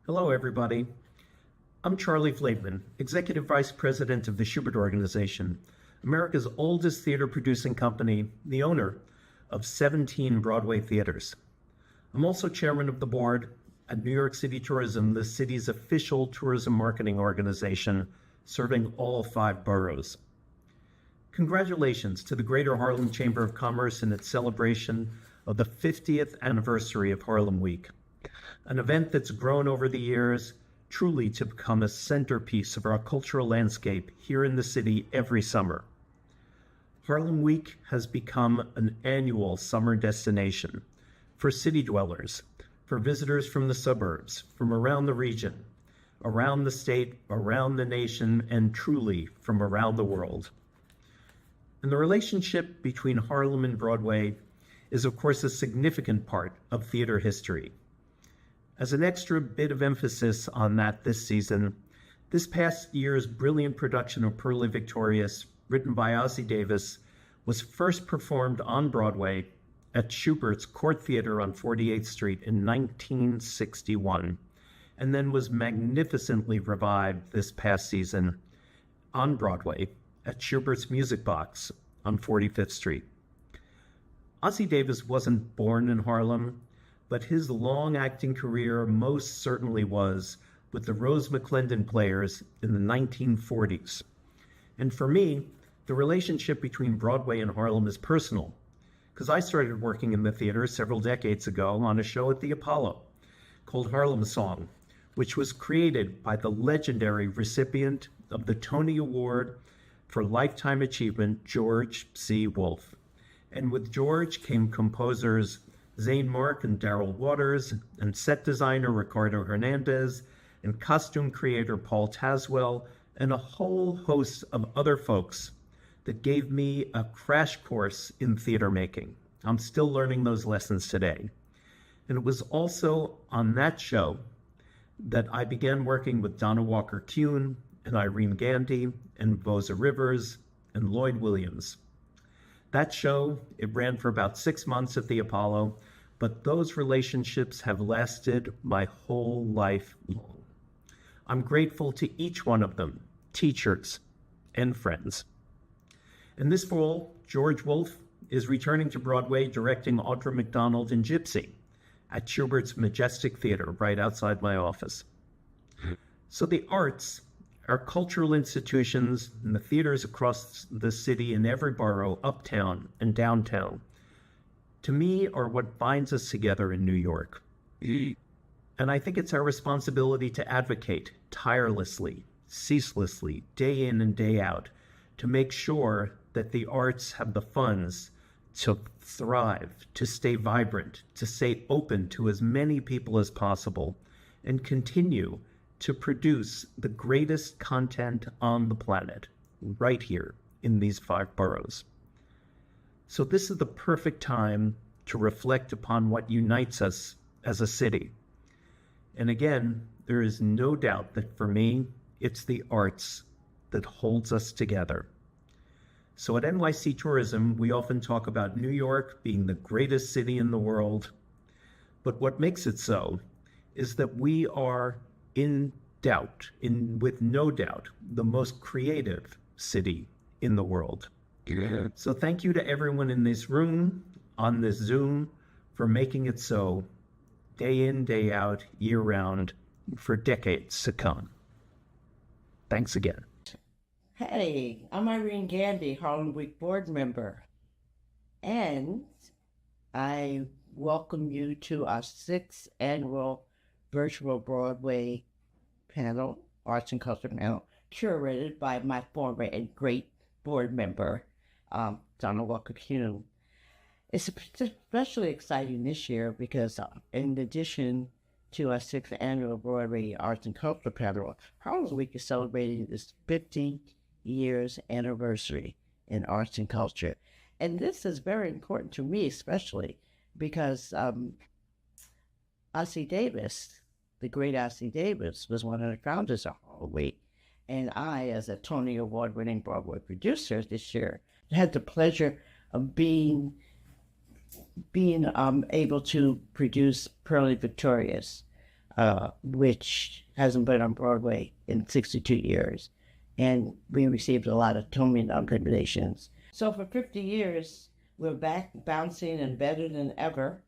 Hello, everybody. I'm Charlie Flateman, Executive Vice President of the Schubert Organization, America's oldest theater producing company, the owner of 17 Broadway theaters. I'm also chairman of the board at New York City Tourism, the city's official tourism marketing organization, serving all 5 boroughs. Congratulations to the Greater Harlem Chamber of Commerce in its celebration of the 50th anniversary of Harlem Week, an event that's grown over the years truly to become a centerpiece of our cultural landscape here in the city every summer. Harlem Week has become an annual summer destination for city dwellers, for visitors from the suburbs, from around the region, around the state, around the nation, and truly from around the world. And the relationship between Harlem and Broadway is, of course, a significant part of theater history. As an extra bit of emphasis on that this season, this past year's brilliant production of Purlie Victorious, written by Ossie Davis, was first performed on Broadway at Schubert's Court Theater on 48th Street in 1961, and then was magnificently revived this past season on Broadway at Schubert's Music Box on 45th Street. Ossie Davis wasn't born in Harlem, but his long acting career most certainly was with the Rose McClendon Players in the 1940s. And for me, the relationship between Broadway and Harlem is personal, because I started working in the theater several decades ago on a show at the Apollo called Harlem Song, which was created by the legendary recipient of the Tony Award for Lifetime Achievement, George C. Wolfe. And with George came composers Zane Mark and Darrell Waters, and set designer Ricardo Hernandez, and costume creator Paul Taswell, and a whole host of other folks that gave me a crash course in theater making. I'm still learning those lessons today. And it was also on that show that I began working with Donna Walker-Kuhn and Irene Gandy and Boza Rivers and Lloyd Williams. That show, it ran for about 6 months at the Apollo, but those relationships have lasted my whole life long. I'm grateful to each one of them, teachers and friends. And this fall, George Wolfe is returning to Broadway directing Audra McDonald in Gypsy at Schubert's Majestic Theater right outside my office. So the arts, our cultural institutions, and the theaters across the city in every borough, uptown and downtown, to me are what binds us together in New York. And I think it's our responsibility to advocate tirelessly, ceaselessly, day in and day out, to make sure that the arts have the funds to thrive, to stay vibrant, to stay open to as many people as possible, and continue to produce the greatest content on the planet, right here in these 5 boroughs. So this is the perfect time to reflect upon what unites us as a city. And again, there is no doubt that for me, it's the arts that holds us together. So at NYC Tourism, we often talk about New York being the greatest city in the world. But what makes it so is that we are with no doubt, the most creative city in the world. Yeah. So thank you to everyone in this room, on this Zoom, for making it so, day in, day out, year round, for decades to come. Thanks again. Hey, I'm Irene Gandy, Harlem Week board member, and I welcome you to our 6th annual virtual Broadway panel, Arts and Culture panel, curated by my former and great board member, Donna Walker-Kuhn. It's especially exciting this year because in addition to our 6th annual Broadway Arts and Culture panel, Harlem Week is celebrating its 50 years anniversary in arts and culture. And this is very important to me, especially because Ossie Davis, the great Ossie Davis, was one of the founders of Harlem Week. And I, as a Tony Award-winning Broadway producer this year, had the pleasure of being able to produce Purlie Victorious, which hasn't been on Broadway in 62 years. And we received a lot of Tony nominations. So for 50 years, we're back bouncing and better than ever.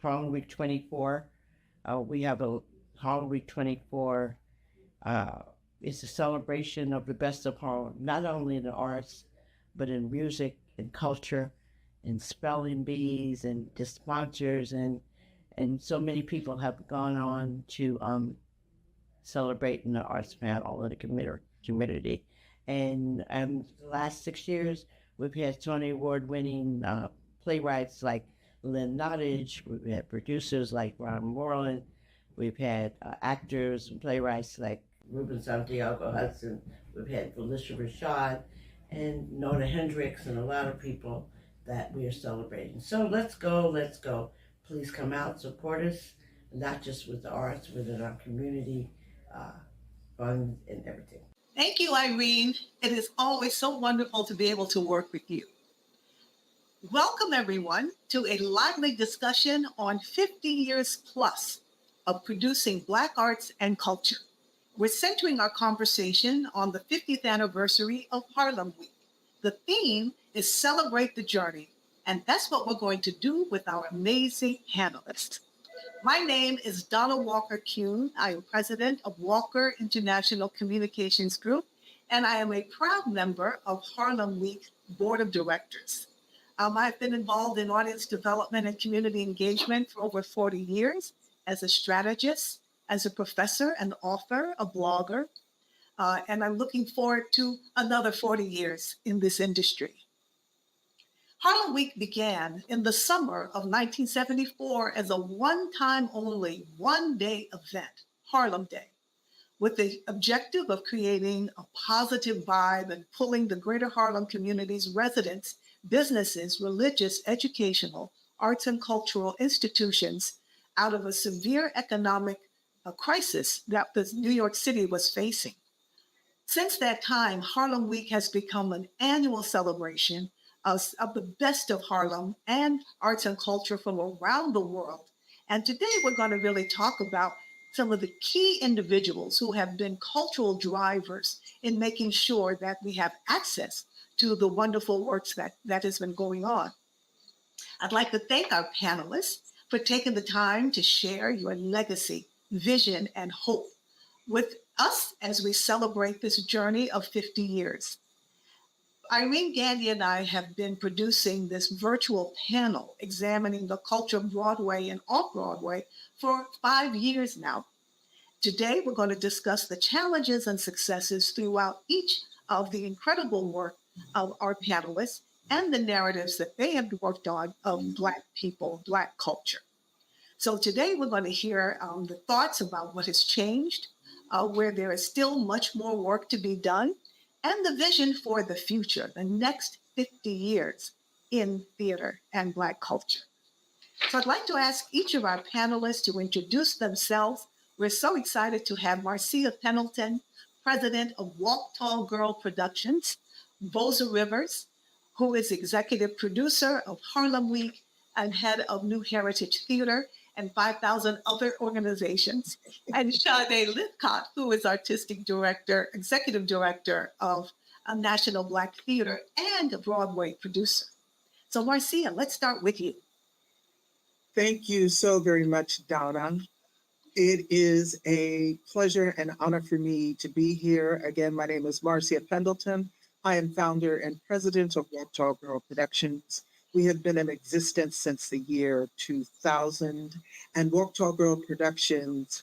Harlem Week 24. We have a Harlem Week 24. It's a celebration of the best of Harlem, not only in the arts, but in music and culture and spelling bees and the sponsors and so many people have gone on to celebrate in the arts panel in the community. And the last 6 years, we've had Tony Award-winning playwrights like Lynn Nottage. We've had producers like Ron Moreland. We've had actors and playwrights like Ruben Santiago Hudson. We've had Felicia Rashad and Nona Hendricks and a lot of people that we are celebrating. So let's go, let's go. Please come out, support us, not just with the arts, within our community, fun and everything. Thank you, Irene. It is always so wonderful to be able to work with you. Welcome, everyone, to a lively discussion on 50 years plus of producing Black arts and culture. We're centering our conversation on the 50th anniversary of Harlem Week. The theme is Celebrate the Journey, and that's what we're going to do with our amazing panelists. My name is Donna Walker-Kuhn. I am president of Walker International Communications Group, and I am a proud member of Harlem Week Board of Directors. I've been involved in audience development and community engagement for over 40 years as a strategist, as a professor, an author, a blogger, and I'm looking forward to another 40 years in this industry. Harlem Week began in the summer of 1974 as a one-time only, one-day event, Harlem Day, with the objective of creating a positive vibe and pulling the greater Harlem community's residents, businesses, religious, educational, arts and cultural institutions out of a severe economic crisis that the New York City was facing. Since that time, Harlem Week has become an annual celebration of the best of Harlem and arts and culture from around the world. And today we're going to really talk about some of the key individuals who have been cultural drivers in making sure that we have access to the wonderful works that has been going on. I'd like to thank our panelists for taking the time to share your legacy, vision, and hope with us as we celebrate this journey of 50 years. Irene Gandy and I have been producing this virtual panel examining the culture of Broadway and off-Broadway for 5 years now. Today, we're going to discuss the challenges and successes throughout each of the incredible work of our panelists and the narratives that they have worked on of Black people, Black culture. So today, we're going to hear the thoughts about what has changed, where there is still much more work to be done, and the vision for the future, the next 50 years in theater and Black culture. So I'd like to ask each of our panelists to introduce themselves. We're so excited to have Marcia Pendleton, president of Walk Tall Girl Productions, Boza Rivers, who is executive producer of Harlem Week and head of New Heritage Theater and 5,000 other organizations, and Sade Lipcott, who is artistic director, executive director of a National Black Theater and a Broadway producer. So Marcia, let's start with you. Thank you so very much, Donna. It is a pleasure and honor for me to be here. Again, my name is Marcia Pendleton. I am founder and president of Walk Tall Girl Productions. We have been in existence since the year 2000, and Walk Tall Girl Productions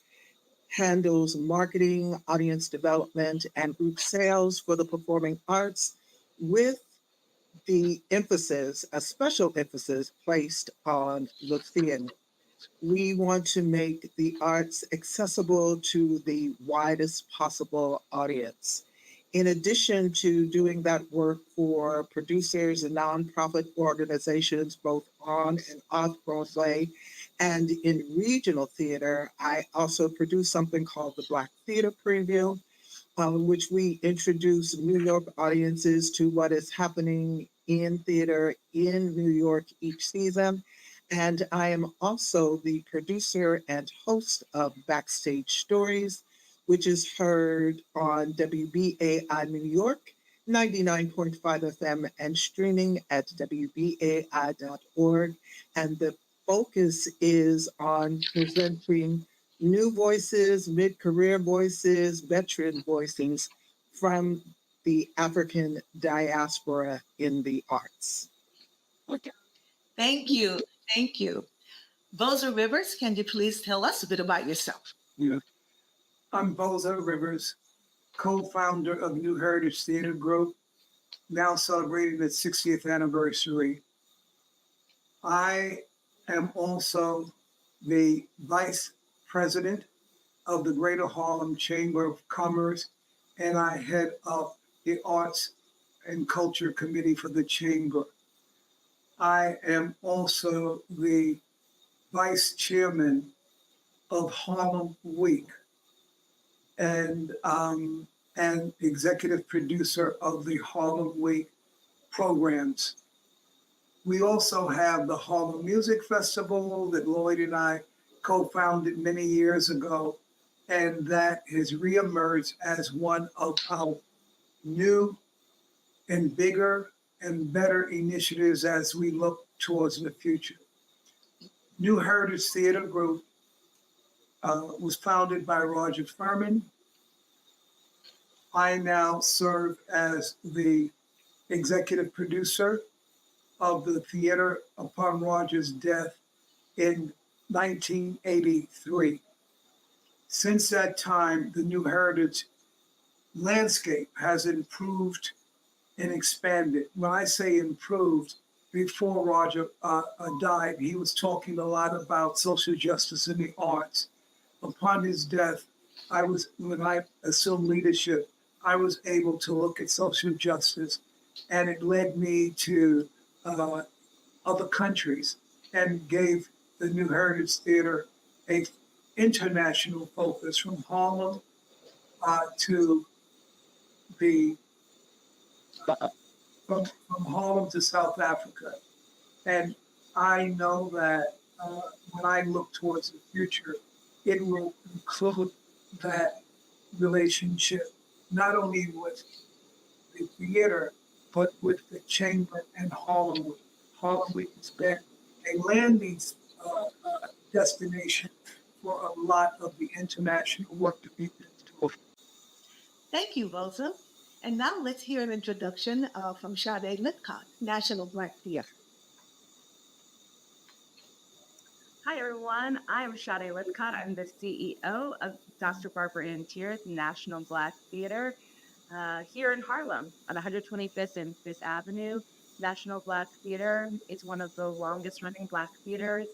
handles marketing, audience development, and group sales for the performing arts with the emphasis, a special emphasis placed on the theater. We want to make the arts accessible to the widest possible audience. In addition to doing that work for producers and nonprofit organizations, both on and off Broadway and in regional theater, I also produce something called the Black Theater Preview, which we introduce New York audiences to what is happening in theater in New York each season. And I am also the producer and host of Backstage Stories, which is heard on WBAI New York, 99.5 FM, and streaming at WBAI.org. And the focus is on presenting new voices, mid career voices, veteran voices from the African diaspora in the arts. Thank you. Thank you. Boza Rivers, can you please tell us a bit about yourself? Yeah. I'm Boza Rivers, co-founder of New Heritage Theater Group, now celebrating its 60th anniversary. I am also the vice president of the Greater Harlem Chamber of Commerce, and I head up the Arts and Culture Committee for the Chamber. I am also the vice chairman of Harlem Week, and executive producer of the Harlem Week programs. We also have the Harlem Music Festival that Lloyd and I co-founded many years ago, and that has reemerged as one of our new and bigger and better initiatives as we look towards the future. New Heritage Theater Group was founded by Roger Furman. I now serve as the executive producer of the theater upon Roger's death in 1983. Since that time, the New Heritage landscape has improved and expanded. When I say improved, before Roger died, he was talking a lot about social justice in the arts. Upon his death, when I assumed leadership, I was able to look at social justice, and it led me to other countries and gave the New Heritage Theater a international focus from Harlem to the from Harlem to South Africa. And I know that when I look towards the future, it will include that relationship, not only with the theater, but with the chamber and Harlem Week. Harlem Week has been a landing destination for a lot of the international work that we've been doing. Thank you, Boza. And now let's hear an introduction from Sade Litcott, National Black Theater. Hi, everyone. I'm Sade Lipcott. I'm the CEO of Dr. Barbara Ann Tears National Black Theater here in Harlem on 125th and 5th Avenue. National Black Theater is one of the longest running Black theaters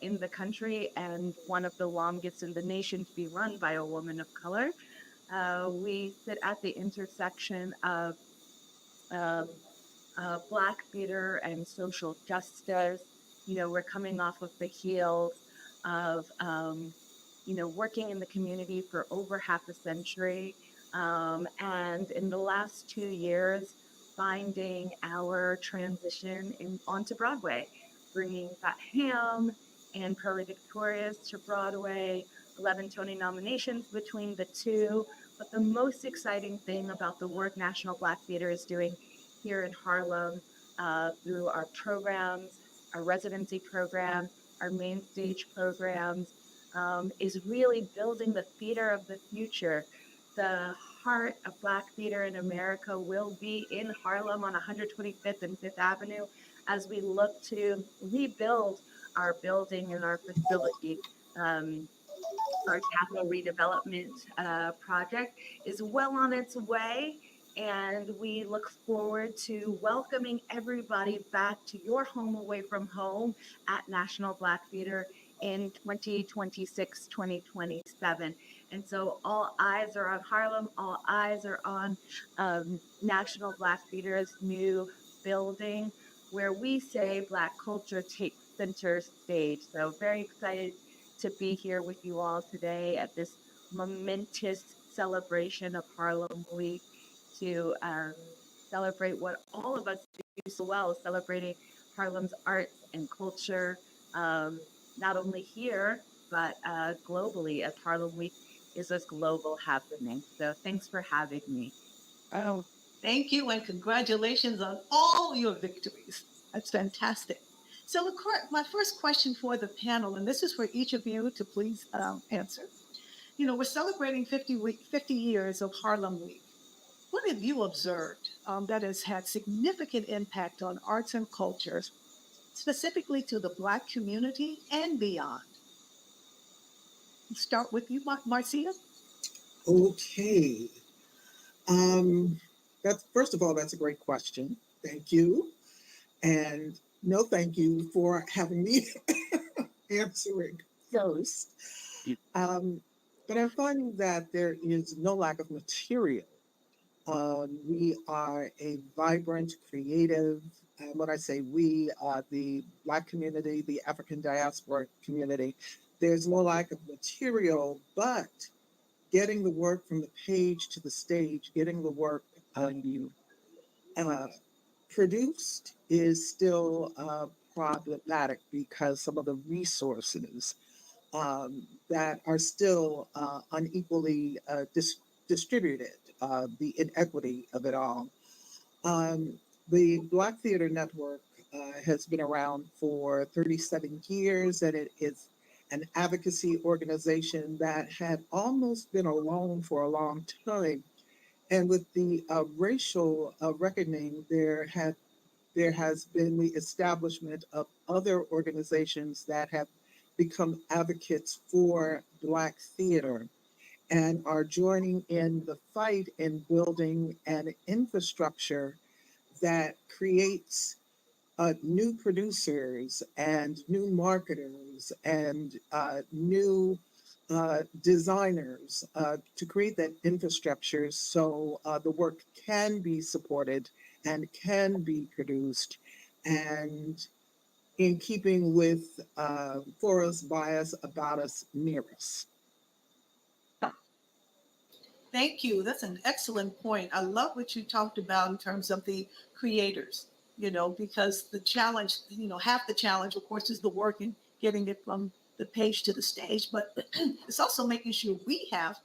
in the country and one of the longest in the nation to be run by a woman of color. We sit at the intersection of Black theater and social justice. You know, we're coming off of the heels of, working in the community for over half a century. And in the last 2 years, finding our transition onto Broadway, bringing Fat Ham and Pearly Victorious to Broadway, 11 Tony nominations between the two. But the most exciting thing about the work National Black Theater is doing here in Harlem through our programs, our residency program, our main stage programs, is really building the theater of the future. The heart of Black theater in America will be in Harlem on 125th and 5th Avenue as we look to rebuild our building and our facility. Our capital redevelopment project is well on its way, and we look forward to welcoming everybody back to your home away from home at National Black Theater in 2026, 2027. And so all eyes are on Harlem, all eyes are on National Black Theater's new building, where we say Black culture takes center stage. So very excited to be here with you all today at this momentous celebration of Harlem Week to celebrate what all of us do so well, celebrating Harlem's arts and culture, not only here, but globally, as Harlem Week is a global happening. So thanks for having me. Oh, Thank you and congratulations on all your victories. That's fantastic. So, my first question for the panel, and this is for each of you to please answer. You know, we're celebrating 50 years of Harlem Week. What have you observed that has had significant impact on arts and cultures, specifically to the Black community and beyond? Start with you, Marcia. Okay. Um, that's first of all, that's a great question. Thank you. And no, thank you for having me answering first. Um, but I'm finding that there is no lack of material. We are a vibrant, creative, when I say we, the Black community, the African diaspora community, there's no lack of material, but getting the work from the page to the stage, getting the work uh, produced is still problematic because some of the resources that are still unequally distributed, the inequity of it all. The Black Theater Network has been around for 37 years, and it is an advocacy organization that had almost been alone for a long time. And with the racial reckoning, there has been the establishment of other organizations that have become advocates for Black theater and are joining in the fight in building an infrastructure that creates new producers and new marketers and new designers to create that infrastructure so the work can be supported and can be produced and in keeping with for us, by us, about us, near us. Thank you. That's an excellent point. I love what you talked about in terms of the creators, you know, because the challenge, you know, half the challenge, of course, is the work and getting it from the page to the stage, but it's also making sure we have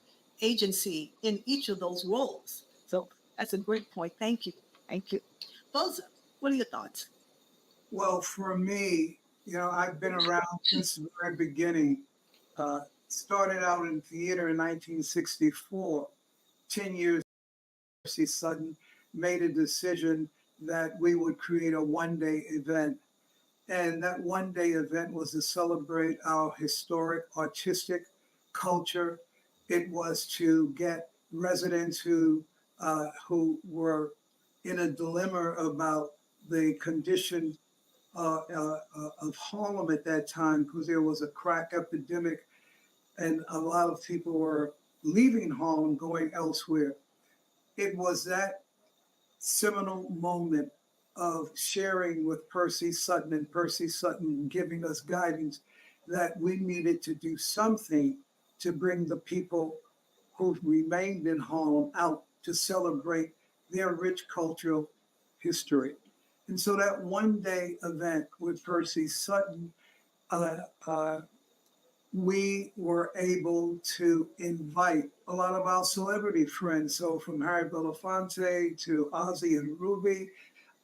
agency in each of those roles. So that's a great point. Thank you. Thank you. Boza, what are your thoughts? Well, for me, I've been around since the very beginning. Uh, Started out in theater in 1964. 10 years, Mercy Sutton made a decision that we would create a one-day event. And that one-day event was to celebrate our historic artistic culture. It was to get residents who were in a dilemma about the condition of Harlem at that time, because there was a crack epidemic and a lot of people were leaving Harlem, going elsewhere. It was that seminal moment of sharing with Percy Sutton and Percy Sutton giving us guidance that we needed to do something to bring the people who remained in Harlem out to celebrate their rich cultural history. And so that one day event with Percy Sutton, uh, uh, we were able to invite a lot of our celebrity friends. So from Harry Belafonte to Ozzy and Ruby,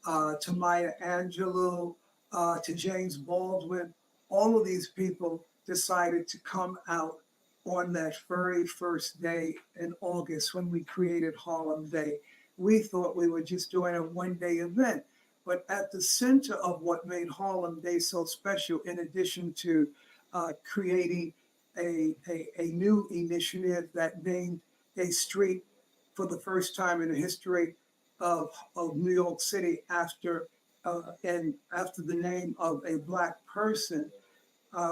to Maya Angelou, to James Baldwin, all of these people decided to come out on that very first day in August when we created Harlem Day. We thought we were just doing a one-day event, but at the center of what made Harlem Day so special, in addition to creating a new initiative that named a street for the first time in the history of New York City after the name of a Black person,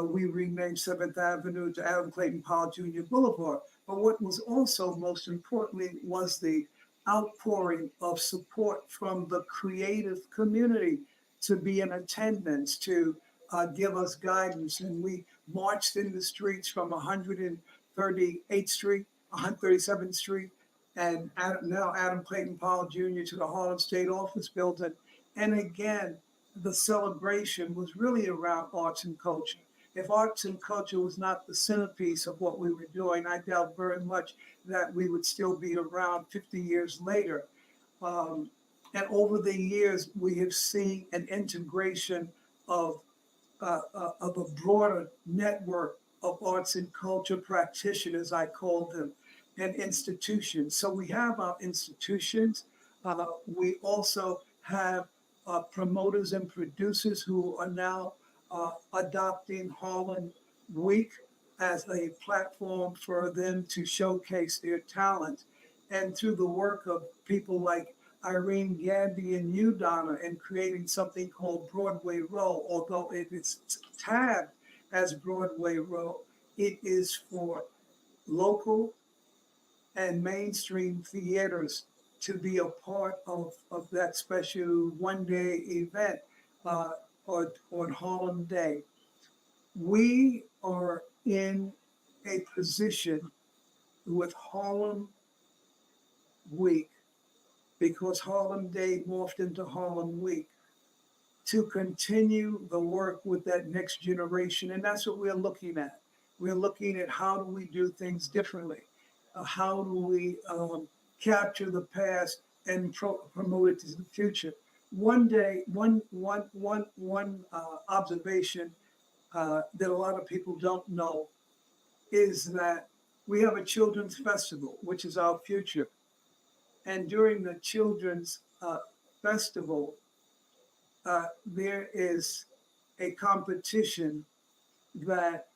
we renamed 7th Avenue to Adam Clayton Powell Jr. Boulevard. But what was also most importantly was the outpouring of support from the creative community to be in attendance, to give us guidance. And we marched in the streets from 138th Street, 137th Street, and now Adam Clayton Powell Jr. to the Harlem State Office Building. And again, the celebration was really around arts and culture. If arts and culture was not the centerpiece of what we were doing, I doubt very much that we would still be around 50 years later. Um, and over the years, we have seen an integration of of a broader network of arts and culture practitioners, I call them, and institutions. So we have our institutions. We also have promoters and producers who are now adopting Harlem Week as a platform for them to showcase their talent. And through the work of people like Irene Gandy and you, Donna, in creating something called Broadway Row. Although it is tagged as Broadway Row, it is for local and mainstream theaters to be a part of that special one-day event uh, on Harlem Day. We are in a position with Harlem Week because Harlem Day morphed into Harlem Week to continue the work with that next generation. And that's what we're looking at. We're looking at how do we do things differently? How do we capture the past and promote it to the future? One day, one observation that a lot of people don't know is that we have a children's festival, which is our future. And during the children's festival, there is a competition that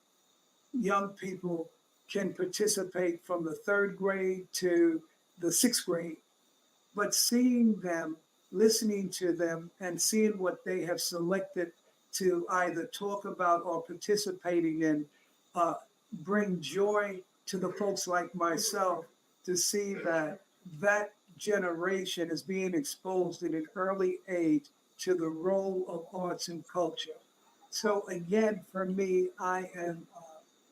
young people can participate from the third grade to the sixth grade. But seeing them, listening to them, and seeing what they have selected to either talk about or participating in uh, bring joy to the folks like myself to see that that generation is being exposed at an early age to the role of arts and culture. So again, for me, I am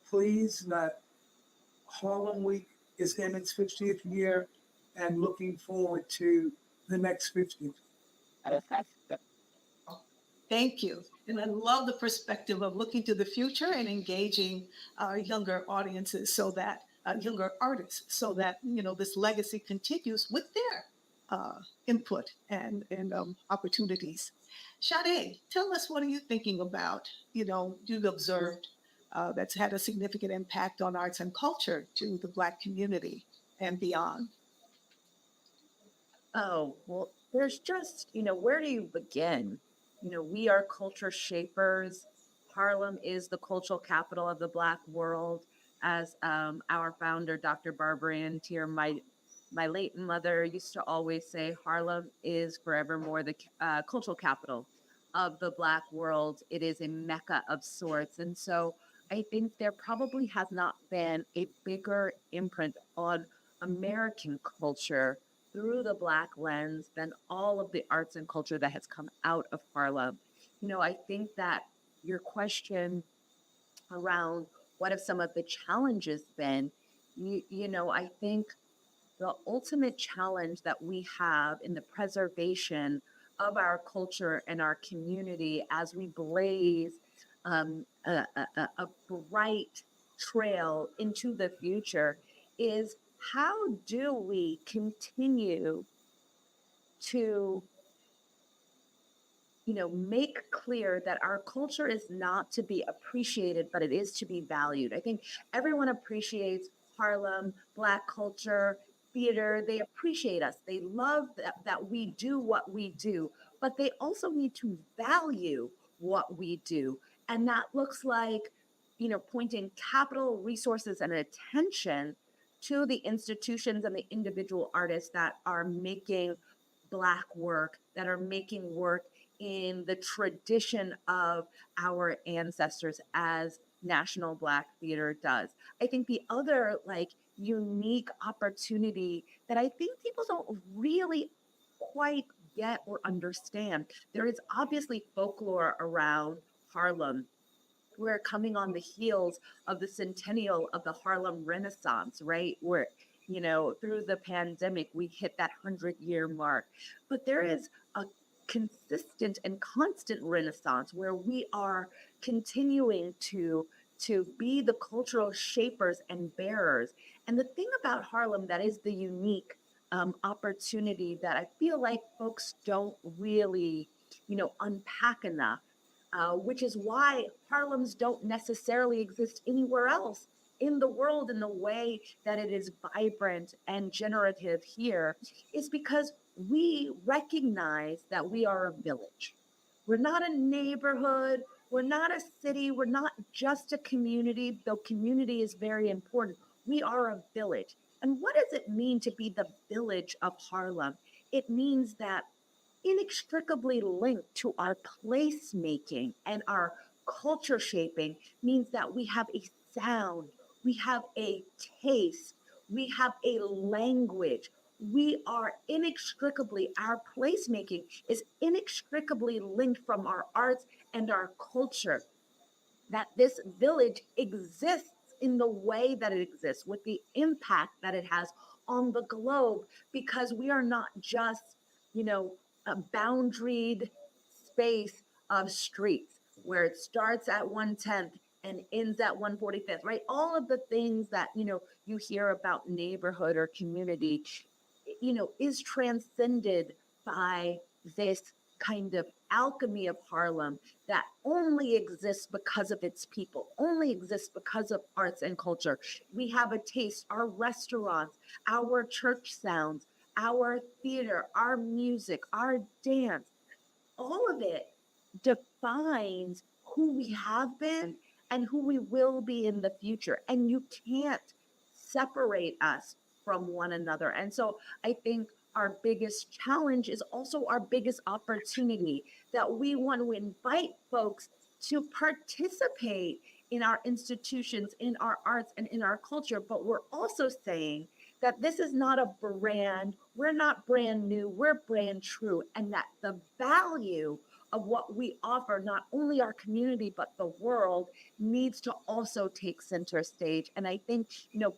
pleased that Harlem Week is in its 50th year and looking forward to the next 50. Thank you. And I love the perspective of looking to the future and engaging our younger audiences so that younger artists, so that this legacy continues with their input and opportunities. Sade, tell us, what are you thinking about? You've observed that's had a significant impact on arts and culture to the Black community and beyond. Oh, well, there's just, where do you begin? We are culture shapers. Harlem is the cultural capital of the Black world. As our founder, Dr. Barbara Ann Tier, my late mother used to always say, Harlem is forevermore the cultural capital of the Black world. It is a mecca of sorts. And so I think there probably has not been a bigger imprint on American culture through the Black lens than all of the arts and culture that has come out of Harlem. I think that your question around what have some of the challenges been, I think the ultimate challenge that we have in the preservation of our culture and our community as we blaze a bright trail into the future is how do we continue to make clear that our culture is not to be appreciated, but it is to be valued. I think everyone appreciates Harlem, Black culture, theater. They appreciate us. They love that we do what we do, but they also need to value what we do. And that looks like, pointing capital, resources, and attention to the institutions and the individual artists that are making Black work, that are making work in the tradition of our ancestors as National Black Theater does. I think the other unique opportunity that I think people don't really quite get or understand, there is obviously folklore around Harlem. We're coming on the heels of the centennial of the Harlem Renaissance, right? Where, through the pandemic, we hit that 100-year mark. But there is a consistent and constant renaissance where we are continuing to be the cultural shapers and bearers. And the thing about Harlem that is the unique opportunity that I feel like folks don't really, unpack enough, which is why Harlems don't necessarily exist anywhere else in the world in the way that it is vibrant and generative here, is because we recognize that we are a village. We're not a neighborhood. We're not a city. We're not just a community, though community is very important. We are a village. And what does it mean to be the village of Harlem? It means that inextricably linked to our placemaking and our culture shaping means that we have a sound, we have a taste, we have a language. We are inextricably, our placemaking is inextricably linked from our arts and our culture, that this village exists in the way that it exists, with the impact that it has on the globe, because we are not just, a boundaried space of streets where it starts at 110th and ends at 145th, right? All of the things that, you hear about neighborhood or community, is transcended by this kind of alchemy of Harlem that only exists because of its people, only exists because of arts and culture. We have a taste, our restaurants, our church sounds, our theater, our music, our dance, all of it defines who we have been and who we will be in the future. And you can't separate us from one another. And so I think our biggest challenge is also our biggest opportunity, that we want to invite folks to participate in our institutions, in our arts, and in our culture. But we're also saying that this is not a brand. We're not brand new, we're brand true. And that the value of what we offer, not only our community, but the world, needs to also take center stage. And I think,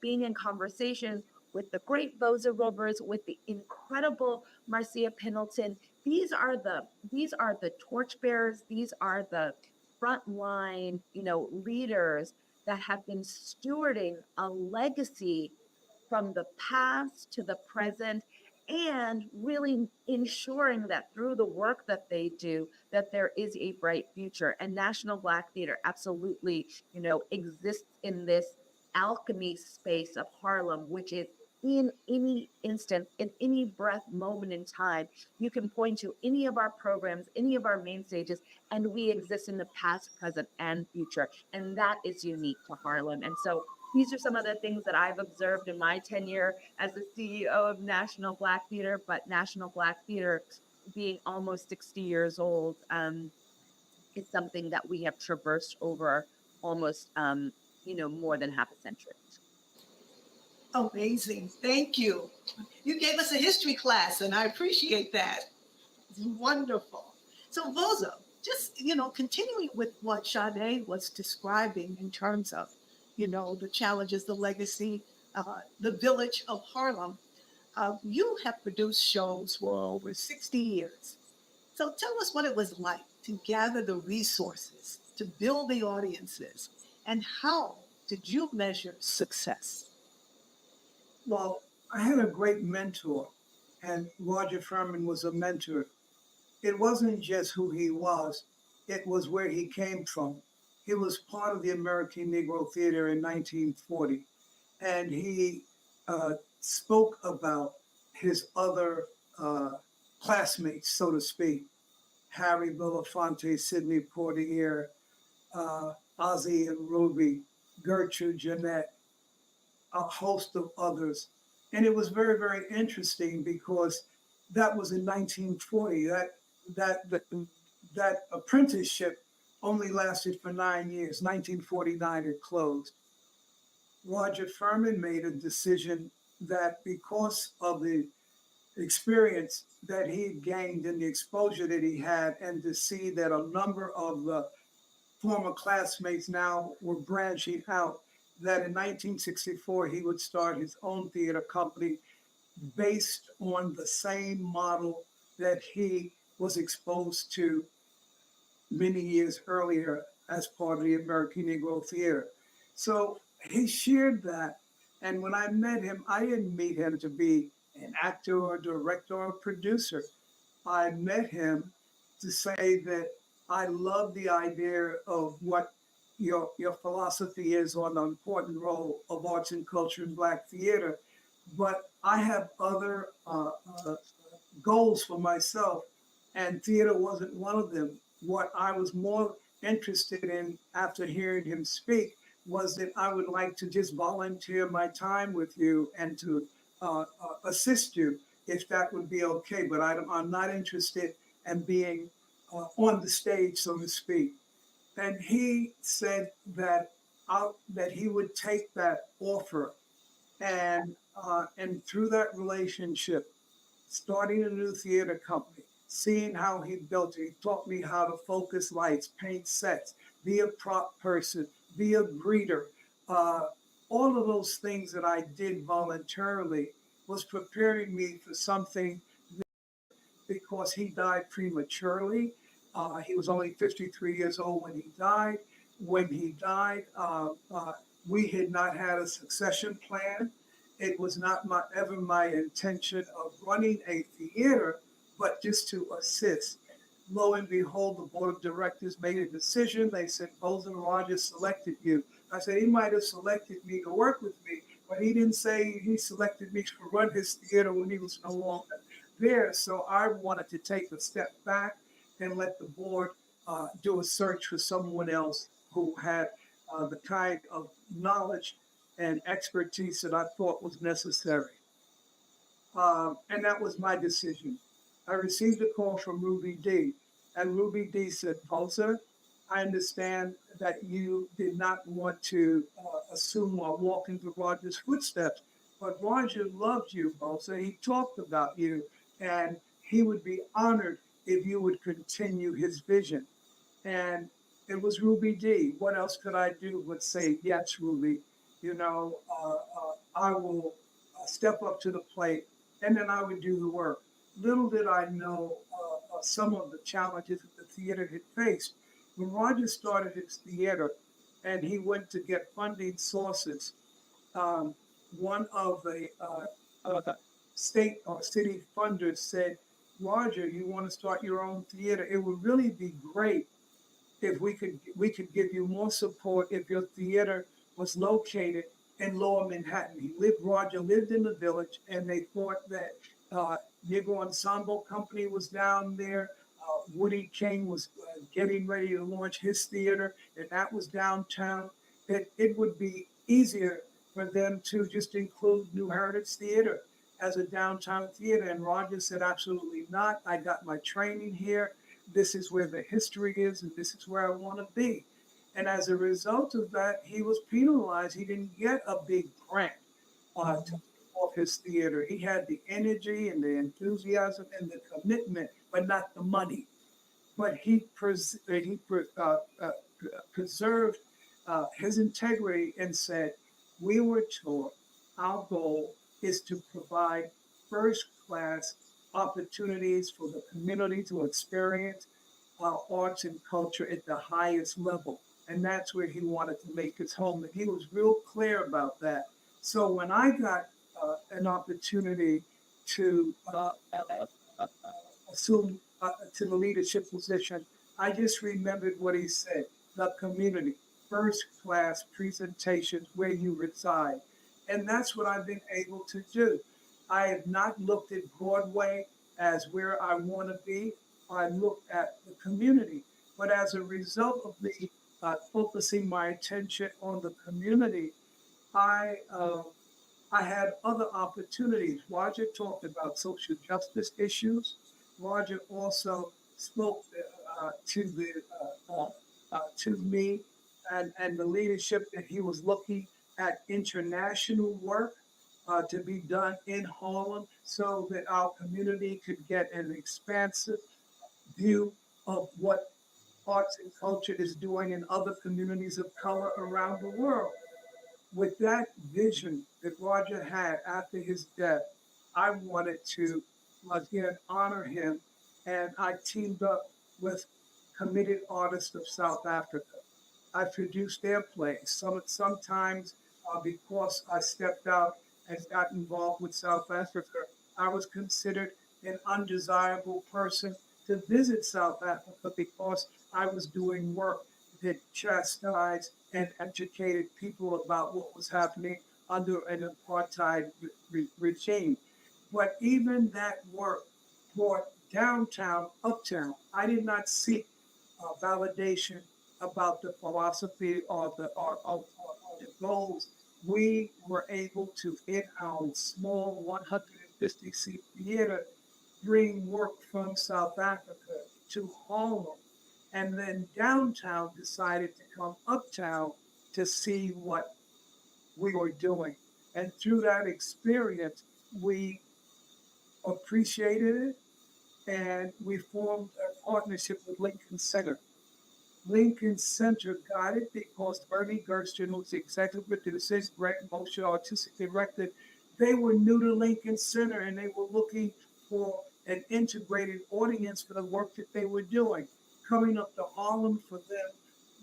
being in conversations with the great Boza Rovers, with the incredible Marcia Pendleton, these are the torchbearers, these are the frontline, leaders that have been stewarding a legacy from the past to the present, and really ensuring that through the work that they do, that there is a bright future. And National Black Theater absolutely, exists in this alchemy space of Harlem, which is in any instant, in any breath, moment in time, you can point to any of our programs, any of our main stages, and we exist in the past, present, and future. And that is unique to Harlem. And so these are some of the things that I've observed in my tenure as the CEO of National Black Theater. But National Black Theater, being almost 60 years old, is something that we have traversed over almost, more than half a century. Amazing. Thank you. You gave us a history class, and I appreciate that. It's wonderful. So, Boza, just, continuing with what Sade was describing in terms of, the challenges, the legacy, the village of Harlem, you have produced shows for over 60 years. So tell us what it was like to gather the resources, to build the audiences, and how did you measure success? Well, I had a great mentor, and Roger Furman was a mentor. It wasn't just who he was, it was where he came from. He was part of the American Negro Theater in 1940, and he spoke about his other classmates, so to speak, Harry Belafonte, Sidney Poitier, Ozzie and Ruby, Gertrude Jeanette, a host of others. And it was very, very interesting because that was in 1940. That apprenticeship only lasted for 9 years. 1949 it closed. Roger Furman made a decision that because of the experience that he gained and the exposure that he had, and to see that a number of the former classmates now were branching out, that in 1964 he would start his own theater company based on the same model that he was exposed to many years earlier as part of the American Negro Theater. So he shared that. And when I met him, I didn't meet him to be an actor or director or producer. I met him to say that I love the idea of what your philosophy is on the important role of arts and culture in Black theater. But I have other goals for myself, and theater wasn't one of them. What I was more interested in after hearing him speak was that I would like to just volunteer my time with you and to assist you if that would be okay. But I'm not interested in being on the stage, so to speak. And he said that that he would take that offer, and through that relationship, starting a new theater company, seeing how he built it. He taught me how to focus lights, paint sets, be a prop person, be a greeter. Uh, all of those things that I did voluntarily was preparing me for something, because he died prematurely. He was only 53 years old when he died. When he died, we had not had a succession plan. It was not ever my intention of running a theater, but just to assist. Lo and behold, the board of directors made a decision. They said, Bolton Rogers selected you. I said, he might have selected me to work with me, but he didn't say he selected me to run his theater when he was no longer there. So I wanted to take a step back and let the board do a search for someone else who had the kind of knowledge and expertise that I thought was necessary. And that was my decision. I received a call from Ruby D. And Ruby D said, Pulsar, I understand that you did not want to assume or walk into Roger's footsteps, but Roger loved you, Pulsar. He talked about you, and he would be honored if you would continue his vision. And it was Ruby D. What else could I do but say, yes, Ruby, I will step up to the plate, and then I would do the work. Little did I know some of the challenges that the theater had faced. When Roger started his theater and he went to get funding sources, um, one of the state or city funders said, Roger, you want to start your own theater? It would really be great if we could give you more support if your theater was located in Lower Manhattan. Roger lived in the Village, and they thought that Negro Ensemble Company was down there. Woody King was getting ready to launch his theater, and that was downtown. That it would be easier for them to just include New Heritage Theater as a downtown theater. And Roger said, absolutely not. I got my training here. This is where the history is, and this is where I want to be. And as a result of that, he was penalized. He didn't get a big grant to off his theater. He had the energy and the enthusiasm and the commitment, but not the money. But he preserved his integrity and said, we were taught our goal is to provide first class opportunities for the community to experience our arts and culture at the highest level. And that's where he wanted to make his home. And he was real clear about that. So when I got an opportunity to assume to the leadership position, I just remembered what he said, the community, first class presentations where you reside. And that's what I've been able to do. I have not looked at Broadway as where I want to be. I looked at the community. But as a result of me focusing my attention on the community, I had other opportunities. Roger talked about social justice issues. Roger also spoke to me and the leadership that he was looking at international work to be done in Harlem so that our community could get an expansive view of what arts and culture is doing in other communities of color around the world. With that vision that Roger had after his death, I wanted to again honor him and I teamed up with Committed Artists of South Africa. I produced their plays. Sometimes because I stepped out and got involved with South Africa, I was considered an undesirable person to visit South Africa because I was doing work that chastised and educated people about what was happening under an apartheid regime. But even that work brought downtown, uptown. I did not seek validation about the philosophy or the goals. We were able to, in our small 150 seat theater, bring work from South Africa to Harlem. And then downtown decided to come uptown to see what we were doing. And through that experience, we appreciated it and we formed a partnership with Lincoln Center. Lincoln Center got it because Bernie Gersten, who's the executive producer, Greg Moshe, artistic director, they were new to Lincoln Center and they were looking for an integrated audience for the work that they were doing. Coming up to Harlem for them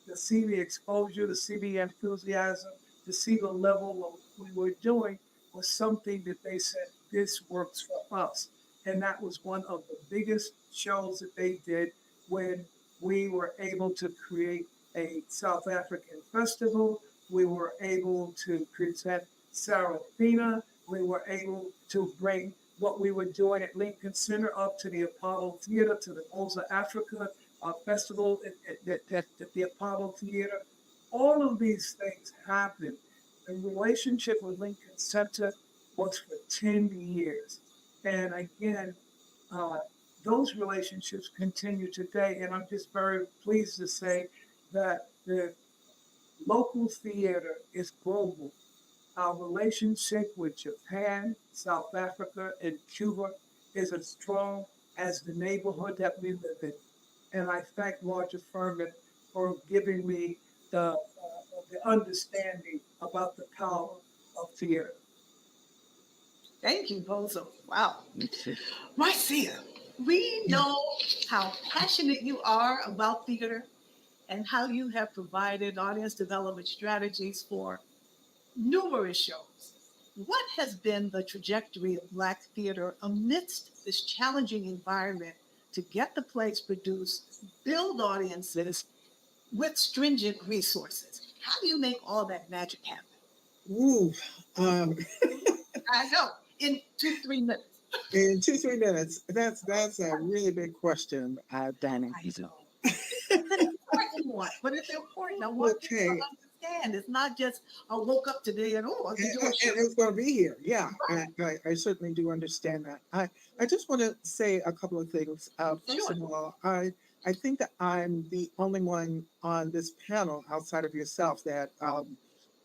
to see the exposure, to see the enthusiasm, to see the level of what we were doing was something that they said, this works for us. And that was one of the biggest shows that they did when we were able to create a South African festival. We were able to present Sarafina. We were able to bring what we were doing at Lincoln Center up to the Apollo Theater, to the Mosa Africa festival at the Apollo Theater. All of these things happened. The relationship with Lincoln Center was for 10 years. And again, those relationships continue today. And I'm just very pleased to say that the local theater is global. Our relationship with Japan, South Africa, and Cuba is as strong as the neighborhood that we live in. And I thank Roger Furman for giving me the understanding about the power of theater. Thank you, Bozo. Wow. Marcia, we know how passionate you are about theater and how you have provided audience development strategies for numerous shows. What has been the trajectory of Black theater amidst this challenging environment to get the plays produced, build audiences with stringent resources? How do you make all that magic happen? Ooh, um, I know, in 2-3 minutes. in 2 3 minutes. That's a really big question, Danny. I know. It's an important one, but it's important. I want people Okay, to understand. It's not just I woke up today and oh, I can do a show. and it's going to be here. Yeah, I certainly do understand that. I just want to say a couple of things. First of all, I think that I'm the only one on this panel outside of yourself that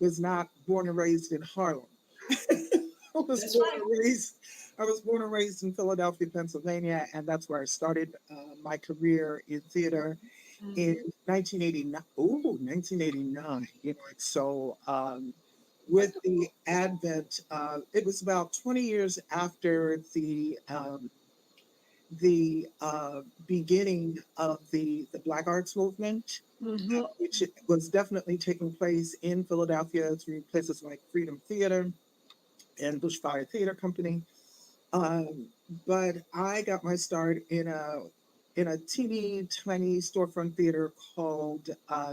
was not born and raised in Harlem. I was That's born right. and raised. I was born and raised in Philadelphia, Pennsylvania, and that's where I started my career in theater in 1989. Ooh, 1989. You know, so with the advent, it was about 20 years after the beginning of the Black Arts Movement, Mhm. which was definitely taking place in Philadelphia through places like Freedom Theater and Bushfire Theater Company. Um, but I got my start in a teeny tiny storefront theater called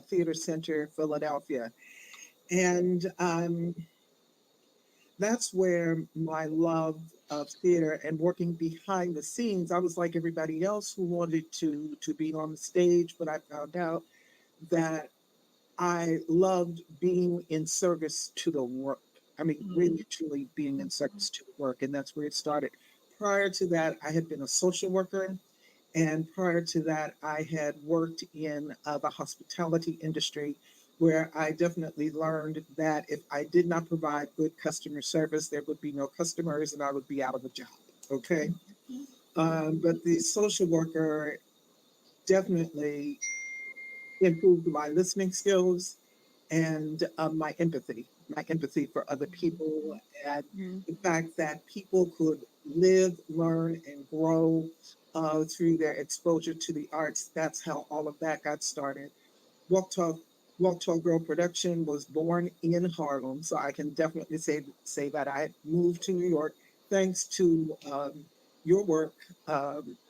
Theater Center Philadelphia, and that's where my love of theater and working behind the scenes. I was like everybody else who wanted to be on the stage, but I found out that I loved being in service to the work. I mean, really, truly being in service to the work. And that's where it started. Prior to that, I had been a social worker. And prior to that, I had worked in the hospitality industry, where I definitely learned that if I did not provide good customer service, there would be no customers and I would be out of a job. Okay. But the social worker definitely improved my listening skills and my empathy. my empathy for other people, and Mhm. the fact that people could live, learn, and grow through their exposure to the arts. That's how all of that got started. Walk Talk Walk Talk Girl production was born in Harlem, so I can definitely say that I moved to New York thanks to your work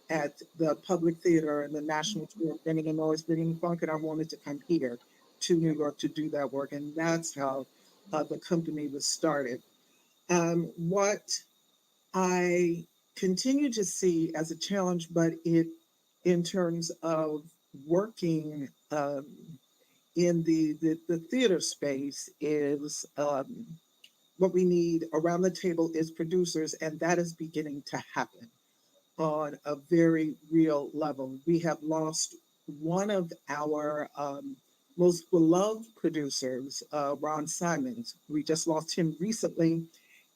at the Public Theater and the National Tour, Bringing and Always Bringing Funk, and I wanted to come here to New York to do that work, and that's how the company was started. What I continue to see as a challenge, but it in terms of working in the theater space is what we need around the table is producers, and that is beginning to happen on a very real level. We have lost one of our most beloved producers, Ron Simons. We just lost him recently,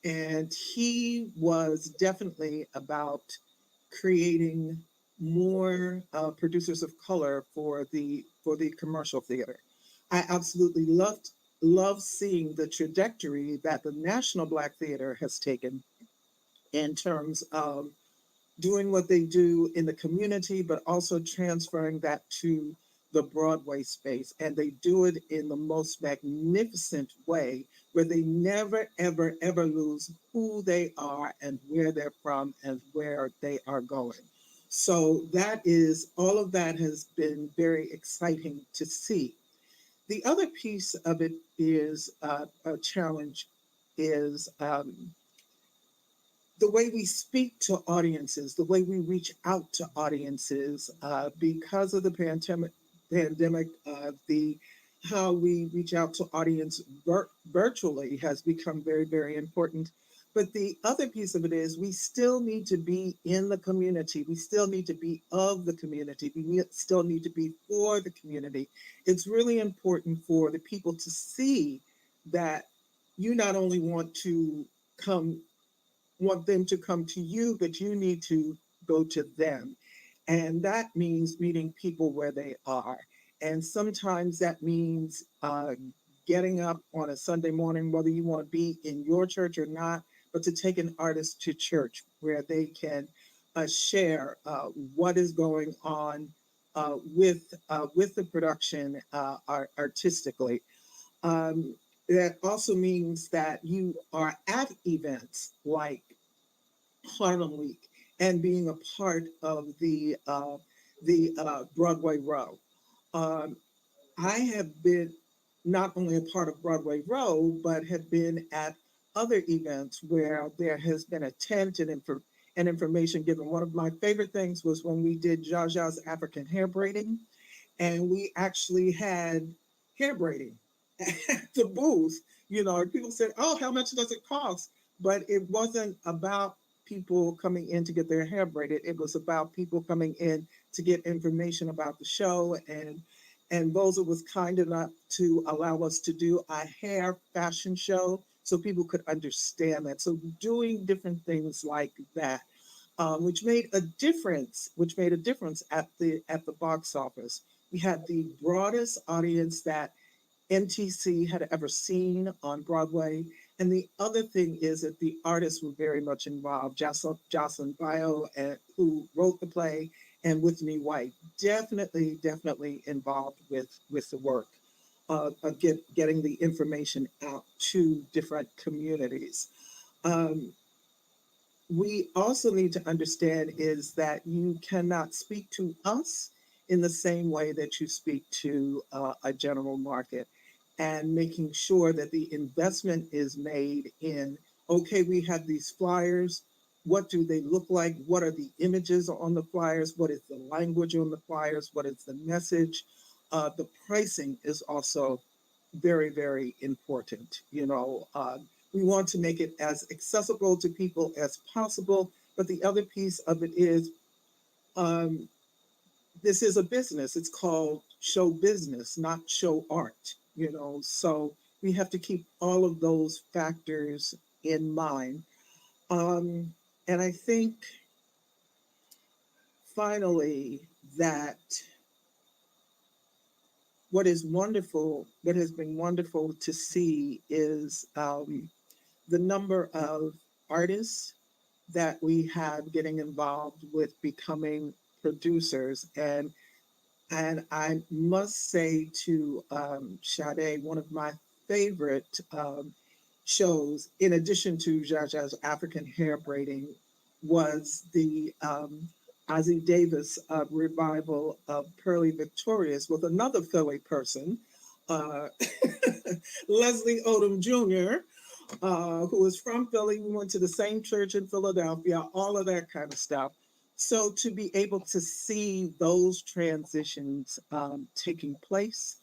and he was definitely about creating more producers of color for the commercial theater. I absolutely love seeing the trajectory that the National Black Theater has taken in terms of doing what they do in the community, but also transferring that to the Broadway space. And they do it in the most magnificent way where they never, ever, ever lose who they are and where they're from and where they are going. So that is, all of that has been very exciting to see. The other piece of it is a challenge is the way we speak to audiences, the way we reach out to audiences, because of the pandemic, the how we reach out to audience virtually has become very, very important. But the other piece of it is we still need to be in the community. We still need to be of the community. Still need to be for the community. It's really important for the people to see that you not only come want them to come to you, but you need to go to them. And that means meeting people where they are. And sometimes that means getting up on a Sunday morning, whether you want to be in your church or not, but to take an artist to church where they can share what is going on with the production artistically. That also means that you are at events like Harlem Week and being a part of the Broadway Row. Um, I have been not only a part of Broadway Row, but have been at other events where there has been a tent and information given. One of my favorite things was when we did Zsa Zsa's African hair braiding, and we actually had hair braiding at the booth. You know, people said, "Oh, how much does it cost?" But it wasn't about people coming in to get their hair braided. It was about people coming in to get information about the show, and Boza was kind enough to allow us to do a hair fashion show so people could understand that. So doing different things like that, which made a difference at the box office. We had the broadest audience that NTC had ever seen on Broadway. And the other thing is that the artists were very much involved. Jocelyn Bio, who wrote the play, and Whitney White, definitely involved with the work of getting the information out to different communities. Um, we also need to understand is that you cannot speak to us in the same way that you speak to a general market, and making sure that the investment is made in, okay, we have these flyers. What do they look like? What are the images on the flyers? What is the language on the flyers? What is the message? The pricing is also very, very important. We want to make it as accessible to people as possible. But the other piece of it is um, this is a business. It's called show business, not show art. So we have to keep all of those factors in mind. Um, and I think finally that what is wonderful, what has been wonderful to see is the number of artists that we have getting involved with becoming producers. And I must say to Sade, one of my favorite shows, in addition to Jaja's African hair braiding, was the Ozzie Davis revival of Pearly Victorious with another Philly person, uh, Leslie Odom Jr., who is from Philly. We went to the same church in Philadelphia, all of that kind of stuff. So to be able to see those transitions taking place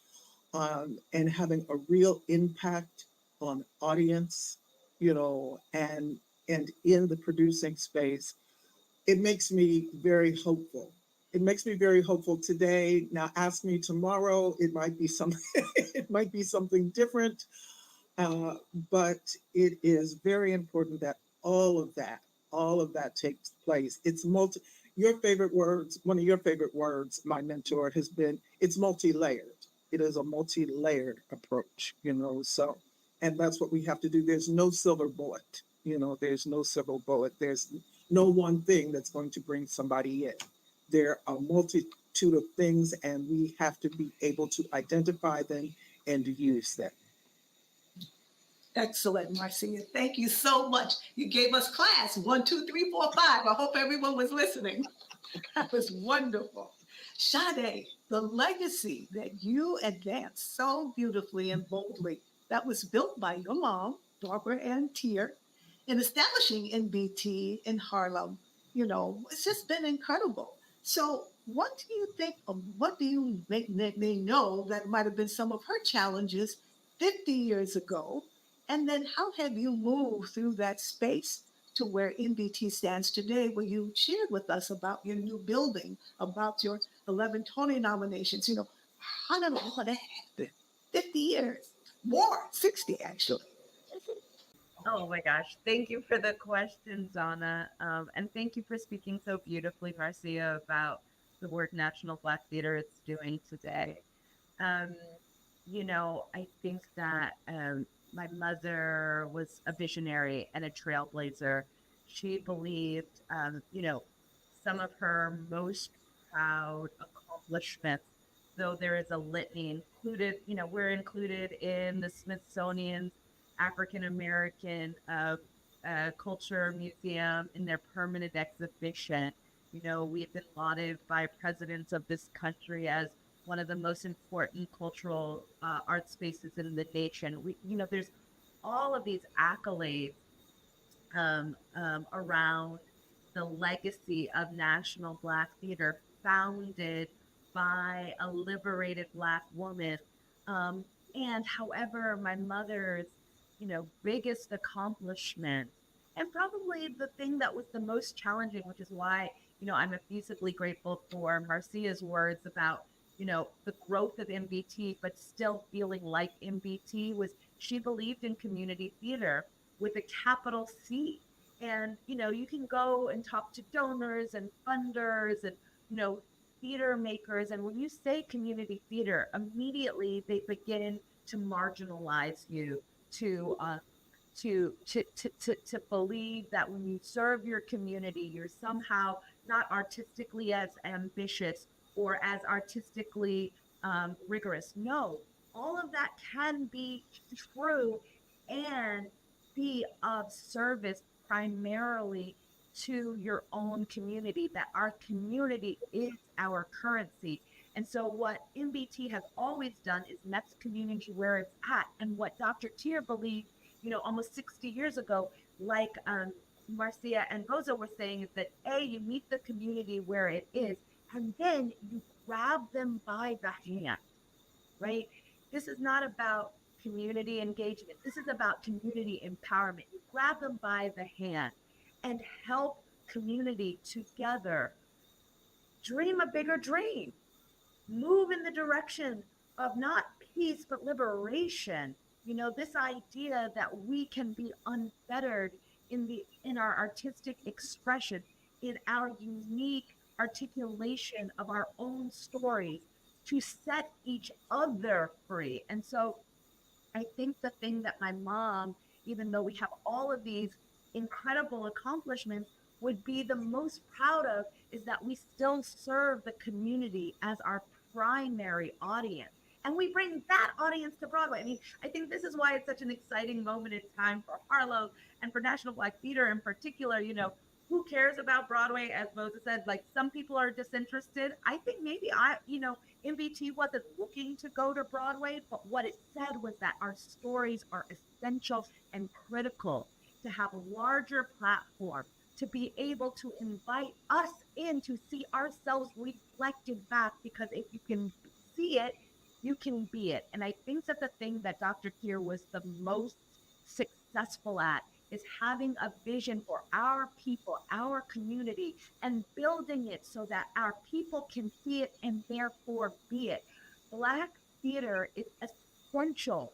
and having a real impact on audience, and in the producing space, it makes me very hopeful. It makes me very hopeful today. Now, ask me tomorrow. It might be something. It might be something different. Uh, but it is very important that all of that, all of that takes place. It's multi. Your favorite words, one of your favorite words, my mentor has been. It's multi-layered. It is a multi-layered approach. So, and that's what we have to do. There's no silver bullet. There's no silver bullet. There's no one thing that's going to bring somebody in. There are a multitude of things, and we have to be able to identify them and use them. Excellent, Marcia. Thank you so much. You gave us class 1, 2, 3, 4, 5. I hope everyone was listening. That was wonderful. Sade, the legacy that you advanced so beautifully and boldly, that was built by your mom, Barbara Ann Tier, in establishing NBT in Harlem, it's just been incredible. So, what do you think of what do you make they know that might have been some of her challenges 50 years ago? And then how have you moved through that space to where NBT stands today, where you shared with us about your new building, about your 11 Tony nominations? How did all of that happen? 50 years, more, 60 actually. Oh my gosh. Thank you for the question, Donna. And thank you for speaking so beautifully, Marcia, about the work National Black Theater is doing today. Um, I think that my mother was a visionary and a trailblazer. She believed, some of her most proud accomplishments, though there is a litany included, we're included in the Smithsonian's African American Culture Museum in their permanent exhibition. We've been lauded by presidents of this country as one of the most important cultural art spaces in the nation. There's all of these accolades around the legacy of National Black Theater, founded by a liberated Black woman. And however, my mother's, biggest accomplishment, and probably the thing that was the most challenging, which is why, I'm effusively grateful for Marcia's words about, the growth of MBT, but still feeling like MBT, was she believed in community theater with a capital C. And, you can go and talk to donors and funders and, theater makers. And when you say community theater, immediately they begin to marginalize you, to to believe that when you serve your community, you're somehow not artistically as ambitious or as artistically rigorous. No, all of that can be true and be of service primarily to your own community, that our community is our currency. And so, what MBT has always done is met the community where it's at. And what Dr. Tier believed, almost 60 years ago, like Marcia and Bozo were saying, is that you meet the community where it is, and then you grab them by the hand, right? This is not about community engagement. This is about community empowerment. You grab them by the hand and help community together dream a bigger dream, move in the direction of not peace, but liberation. This idea that we can be unfettered in our artistic expression, in our unique articulation of our own stories, to set each other free. And so I think the thing that my mom, even though we have all of these incredible accomplishments, would be the most proud of is that we still serve the community as our primary audience. And we bring that audience to Broadway. I mean, I think this is why it's such an exciting moment in time for Harlow and for National Black Theater in particular. Who cares about Broadway? As Moses said, like some people are disinterested. I think maybe MBT wasn't looking to go to Broadway, but what it said was that our stories are essential and critical to have a larger platform, to be able to invite us in to see ourselves reflected back, because if you can see it, you can be it. And I think that the thing that Dr. Kier was the most successful at is having a vision for our people, our community, and building it so that our people can see it and therefore be it. Black theater is essential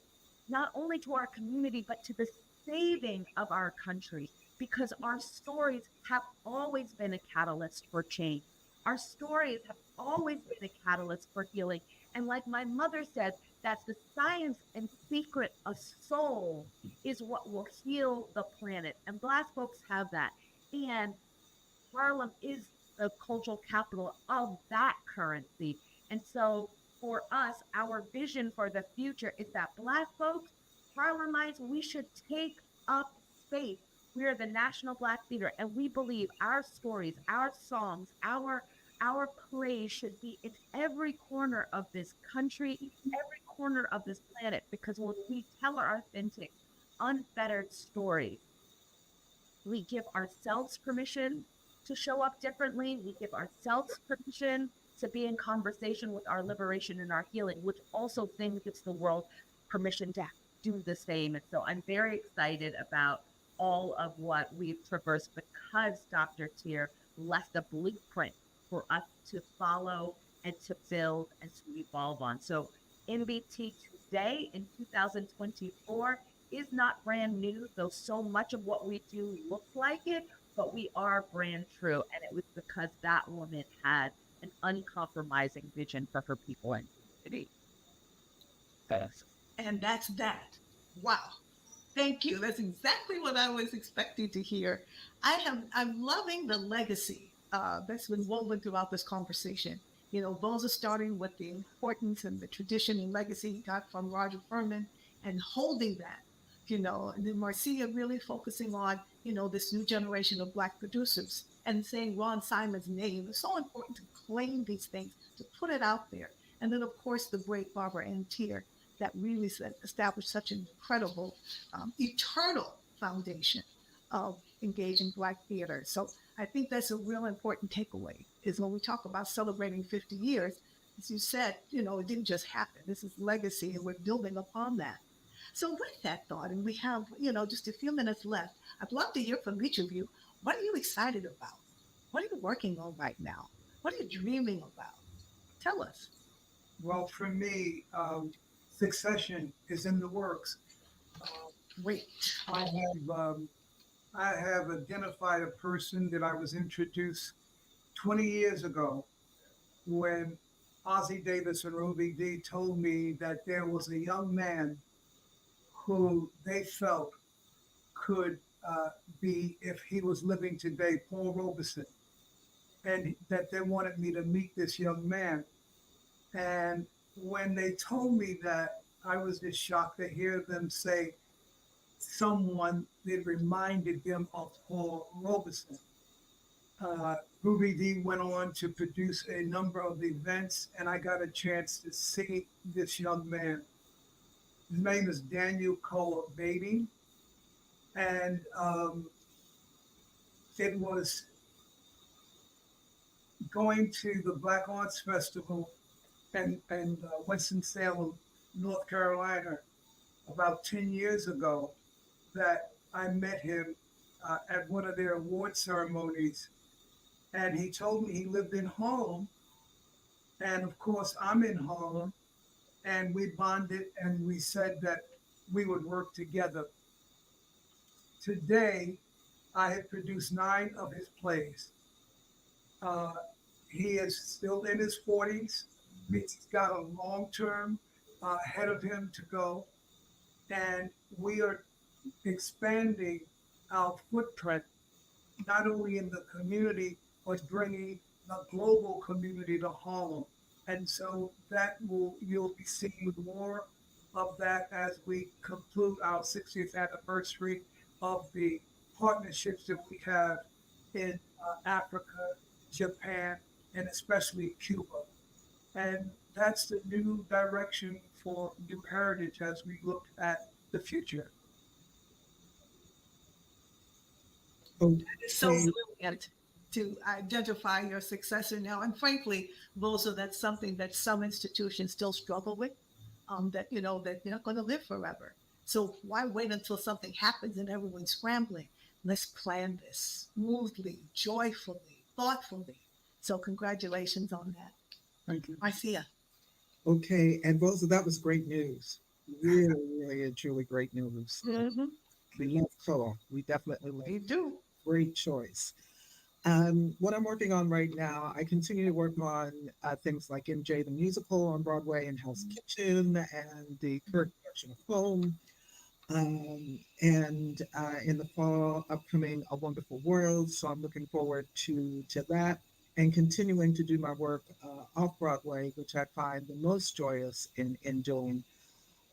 not only to our community, but to the saving of our country, because our stories have always been a catalyst for change. Our stories have always been a catalyst for healing. And like my mother said, that's the science and secret of soul is what will heal the planet. And Black folks have that. And Harlem is the cultural capital of that currency. And so for us, our vision for the future is that Black folks, Harlemites, we should take up space. We are the National Black Theater, and we believe our stories, our songs, our plays should be in every corner of this country, every corner of this planet, because when we tell our authentic, unfettered stories, we give ourselves permission to show up differently. We give ourselves permission to be in conversation with our liberation and our healing, which also then gives the world permission to do the same. And so I'm very excited about all of what we've traversed, because Dr. Tier left a blueprint for us to follow and to build and to evolve on. So NBT today in 2024 is not brand new, though so much of what we do looks like it, but we are brand true. And it was because that woman had an uncompromising vision for her people and community. And that's that. Wow. Thank you. That's exactly what I was expecting to hear. I'm loving the legacy that's been woven throughout this conversation. Those are starting with the importance and the tradition and legacy he got from Roger Furman and holding that, and then Marcia really focusing on, this new generation of Black producers and saying Ron Simon's name. It's so important to claim these things, to put it out there. And then, of course, the great Barbara Ann Tier that really established such an incredible, eternal foundation of engaging Black theater. So I think that's a real important takeaway, is when we talk about celebrating 50 years, as you said, it didn't just happen. This is legacy, and we're building upon that. So with that thought, and we have, just a few minutes left, I'd love to hear from each of you. What are you excited about? What are you working on right now? What are you dreaming about? Tell us. Well, for me, succession is in the works. Great. I have identified a person that I was introduced 20 years ago when Ossie Davis and Ruby Dee told me that there was a young man who they felt could be, if he was living today, Paul Robeson, and that they wanted me to meet this young man. And when they told me that, I was just shocked to hear them say someone that reminded them of Paul Robeson. Ruby Dee went on to produce a number of events, and I got a chance to see this young man. His name is Daniel Cole Beatty, and it was going to the Black Arts Festival in Winston-Salem, North Carolina, about 10 years ago, that I met him at one of their award ceremonies. And he told me he lived in Harlem. And of course, I'm in Harlem. And we bonded, and we said that we would work together. Today, I have produced 9 of his plays. He is still in his 40s, means he's got a long term ahead of him to go. And we are expanding our footprint, not only in the community, but bringing the global community to Harlem. And so you'll be seeing more of that as we conclude our 60th anniversary of the partnerships that we have in Africa, Japan, and especially Cuba. And that's the new direction for New Heritage as we look at the future. It's so Okay. brilliant to identify your successor now. And frankly, Rosa, that's something that some institutions still struggle with, that, that you're not going to live forever. So why wait until something happens and everyone's scrambling? Let's plan this smoothly, joyfully, thoughtfully. So congratulations on that. Thank you. Marcia. Okay, and Rosa, that was great news. Really, really, and truly great news. Mm-hmm. We love color. We definitely love We do. great choice. What I'm working on right now, I continue to work on things like MJ the Musical on Broadway and Hell's Kitchen and the current production of Home. And in the fall, upcoming A Wonderful World. So I'm looking forward to that and continuing to do my work off Broadway, which I find the most joyous in doing.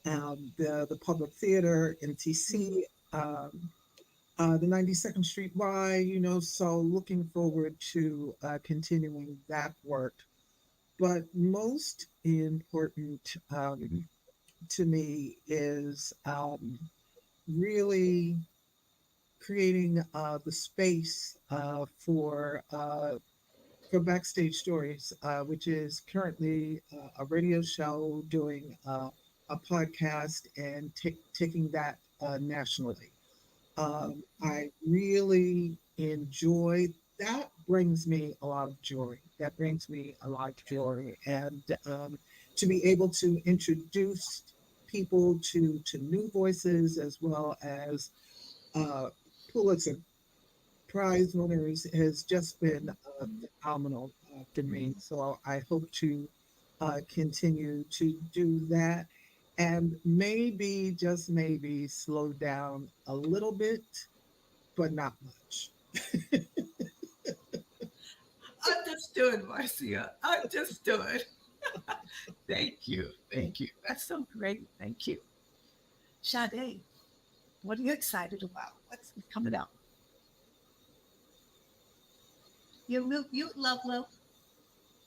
The Public Theater, MTC, the 92nd Street Y, so looking forward to continuing that work. But most important to me is really creating the space for Backstage Stories, which is currently a radio show, doing a podcast, and taking that nationally. I really enjoy that. Brings me a lot of joy. That brings me a lot of joy, and to be able to introduce people to new voices as well as uh, Pulitzer Prize winners has just been phenomenal to me. So I hope to continue to do that and maybe, just maybe, slow down a little bit, but not much. Understood, Marcia. Understood. Thank you. Thank you. That's so great. Thank you. Sade, what are you excited about? What's coming out? You love, love.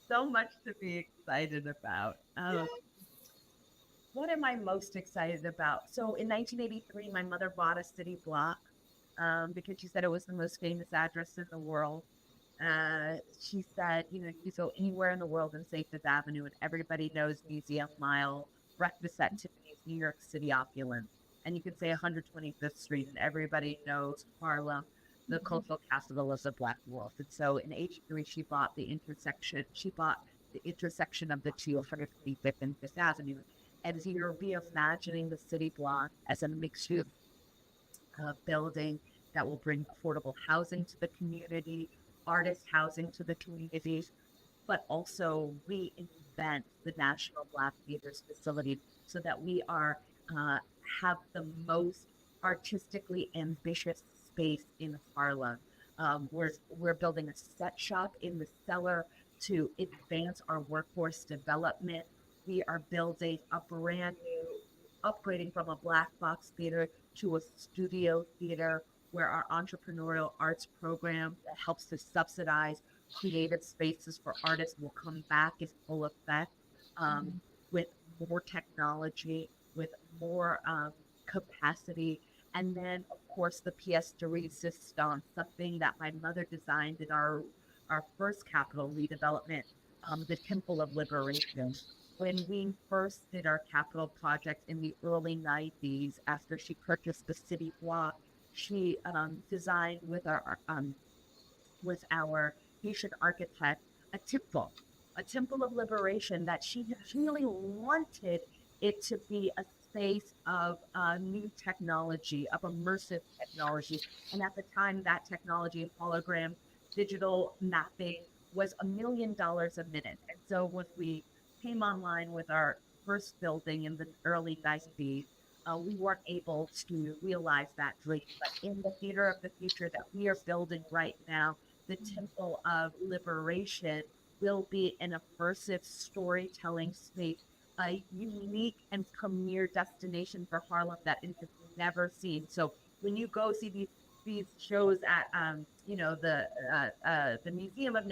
So much to be excited about. What am I most excited about? So in 1983, my mother bought a city block because she said it was the most famous address in the world. She said, you can go anywhere in the world and say Fifth Avenue, and everybody knows Museum Mile, breakfast at Tiffany's, New York City opulence. And you can say 125th Street, and everybody knows Harlem, the cultural capital of the Black world. And so in 83, she bought the intersection. She bought the intersection of the two, 125th and Fifth Avenue. And as you're reimagining the city block as a mixed-use building that will bring affordable housing to the community, artist housing to the community, but also reinvent the National Black Theater's facility so that we have the most artistically ambitious space in Harlem. We're building a set shop in the cellar to advance our workforce development. We are building a brand new, upgrading from a black box theater to a studio theater where our entrepreneurial arts program that helps to subsidize creative spaces for artists will come back in full effect, with more technology, with more capacity. And then, of course, the pièce de résistance, something that my mother designed in our first capital redevelopment, the Temple of Liberation. When we first did our capital project in the early 90s, after she purchased the city block, she designed with our Haitian architect a temple of liberation that she really wanted it to be a space of new technology, of immersive technology. And at the time, that technology, hologram, digital mapping, was $1 million a minute. And so when we came online with our first building in the early 90s, we weren't able to realize that dream. But in the theater of the future that we are building right now, the Temple of Liberation will be an immersive storytelling space, a unique and premier destination for Harlem that it has never seen. So when you go see these shows at the Museum of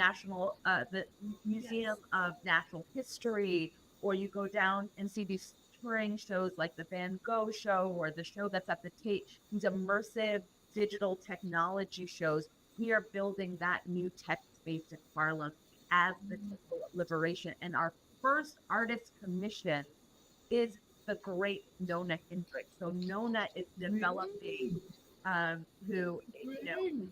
Natural History, or you go down and see these touring shows like the Van Gogh show or the show that's at the Tate, these immersive digital technology shows. We are building that new tech space in Harlem as the Temple of Liberation. And our first artist commission is the great Nona Hendricks. So Nona is developing, who, an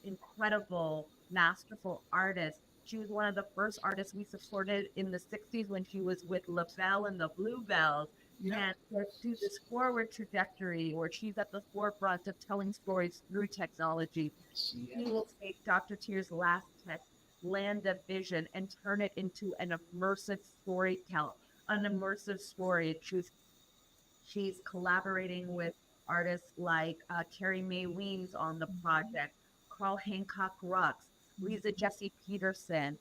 incredible, masterful artist. She was one of the first artists we supported in the 60s when she was with LaBelle and the Bluebells. And to this forward trajectory where she's at the forefront of telling stories through technology, she will take Dr. Tier's last text, Land of Vision, and turn it into an immersive story. She's collaborating with artists like Carrie Mae Weems on the project, Carl Hancock Rux, Lisa Jesse Peterson,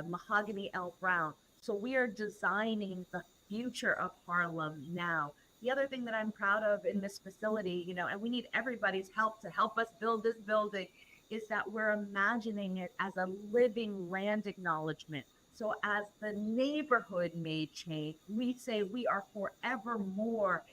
Mahogany L. Brown. So we are designing the future of Harlem now. The other thing that I'm proud of in this facility, and we need everybody's help to help us build this building, is that we're imagining it as a living land acknowledgement. So as the neighborhood may change, we say we are forevermore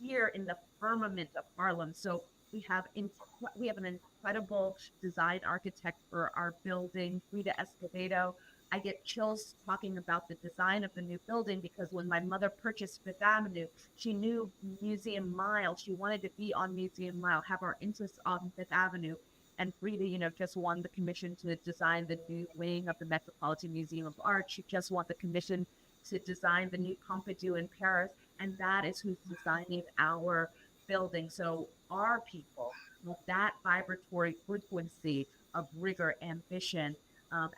here in the firmament of Harlem. So we have an incredible design architect for our building, Frida Escobedo. I get chills talking about the design of the new building because when my mother purchased Fifth Avenue, she knew Museum Mile. She wanted to be on Museum Mile, have our interests on Fifth Avenue. And Frida, just won the commission to design the new wing of the Metropolitan Museum of Art. She just won the commission to design the new Pompidou in Paris. And that is who's designing our building. So our people, with that vibratory frequency of rigor, ambition,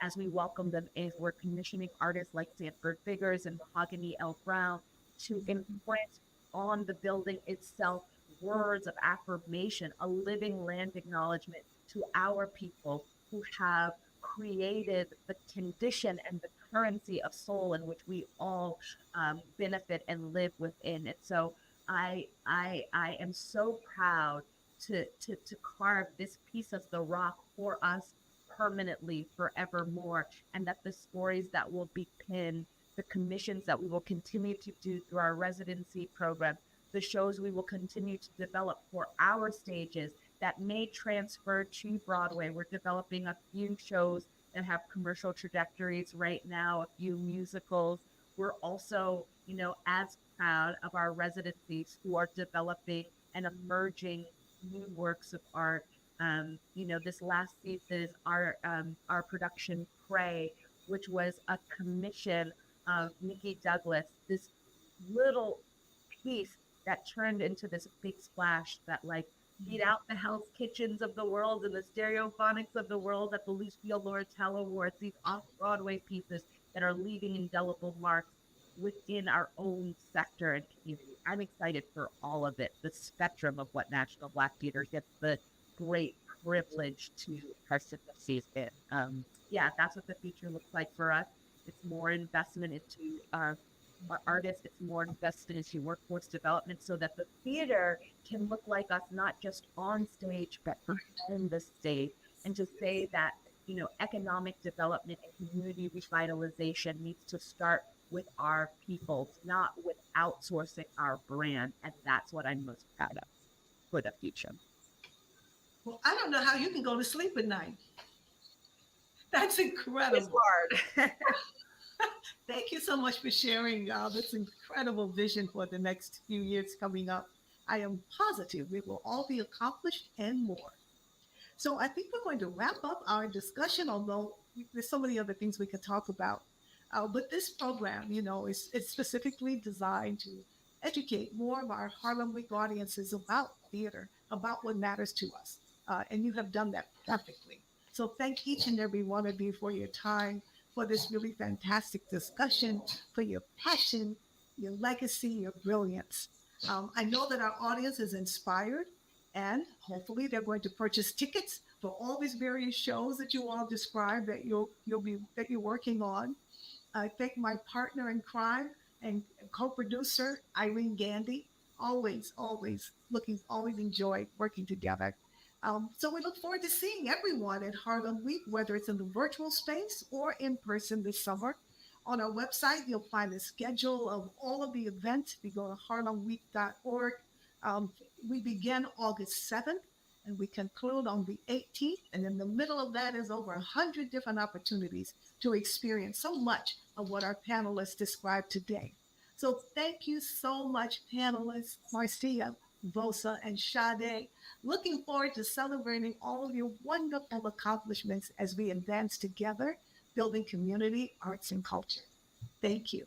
as we welcome them in, we're commissioning artists like Sanford Biggers and Mahogany L. Brown to imprint on the building itself words of affirmation, a living land acknowledgement to our people who have created the condition and the currency of soul in which we all benefit and live within it. So I am so proud to carve this piece of the rock for us permanently, forevermore, and that the stories that will be pinned, the commissions that we will continue to do through our residency program, the shows we will continue to develop for our stages that may transfer to Broadway. We're developing a few shows that have commercial trajectories right now, a few musicals. We're also, as proud of our residencies who are developing and emerging new works of art. This last season is our production Pray, which was a commission of Nikki Douglas, this little piece that turned into this big splash that beat out the Hell's Kitchens of the world and the Stereophonics of the world at the Lucille Lortel Awards, these off-Broadway pieces that are leaving indelible marks within our own sector and community. I'm excited for all of it, the spectrum of what National Black Theater gets the great privilege to participate in. That's what the future looks like for us. It's more investment into artists, it's more invested into workforce development so that the theater can look like us, not just on stage, but behind the stage. And to say that, economic development and community revitalization needs to start with our people, not with outsourcing our brand. And that's what I'm most proud of for the future. Well, I don't know how you can go to sleep at night. That's incredible. It's hard. Thank you so much for sharing this incredible vision for the next few years coming up. I am positive it will all be accomplished and more. So I think we're going to wrap up our discussion, although there's so many other things we could talk about. But this program, it's specifically designed to educate more of our Harlem Week audiences about theater, about what matters to us. And you have done that perfectly. So thank each and every one of you for your time, for this really fantastic discussion, for your passion, your legacy, your brilliance. I know that our audience is inspired, and hopefully they're going to purchase tickets for all these various shows that you all described that you're working on. I thank my partner in crime and co-producer Irene Gandy. Always enjoy working together. So we look forward to seeing everyone at Harlem Week, whether it's in the virtual space or in person this summer. On our website, you'll find a schedule of all of the events. If you go to harlemweek.org, we begin August 7th and we conclude on the 18th. And in the middle of that is over 100 different opportunities to experience so much of what our panelists described today. So thank you so much, panelists, Marcia, Vosa, and Sade. Looking forward to celebrating all of your wonderful accomplishments as we advance together, building community, arts, and culture. Thank you.